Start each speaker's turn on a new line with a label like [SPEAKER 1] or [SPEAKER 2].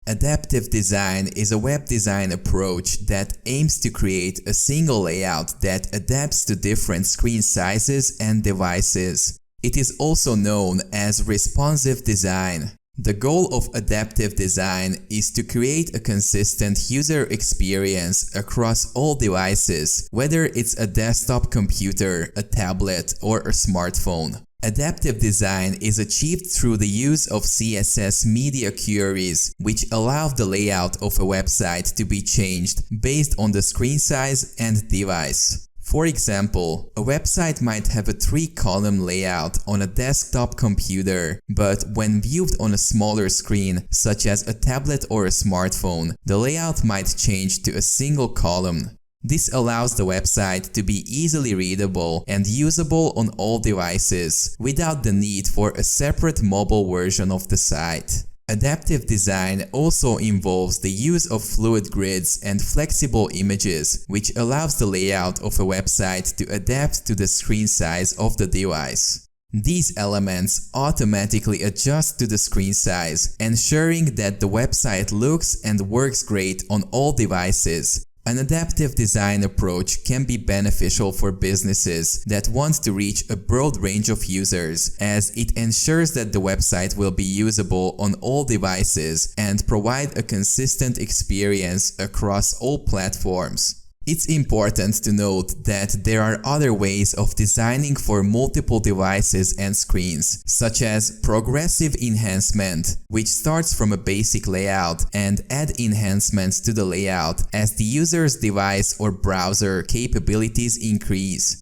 [SPEAKER 1] Adaptive design is a web design approach that aims to create a single layout that adapts to different screen sizes and devices. It is also known as responsive design. The goal of adaptive design is to create a consistent user experience across all devices, whether it's a desktop computer, a tablet, or a smartphone. Adaptive design is achieved through the use of CSS media queries, which allow the layout of a website to be changed based on the screen size and device. For example, a website might have a 3-column layout on a desktop computer, but when viewed on a smaller screen, such as a tablet or a smartphone, the layout might change to a single column. This allows the website to be easily readable and usable on all devices, without the need for a separate mobile version of the site. Adaptive design also involves the use of fluid grids and flexible images, which allows the layout of a website to adapt to the screen size of the device. These elements automatically adjust to the screen size, ensuring that the website looks and works great on all devices. An adaptive design approach can be beneficial for businesses that want to reach a broad range of users, as it ensures that the website will be usable on all devices and provide a consistent experience across all platforms. It's important to note that there are other ways of designing for multiple devices and screens, such as progressive enhancement, which starts from a basic layout and add enhancements to the layout as the user's device or browser capabilities increase.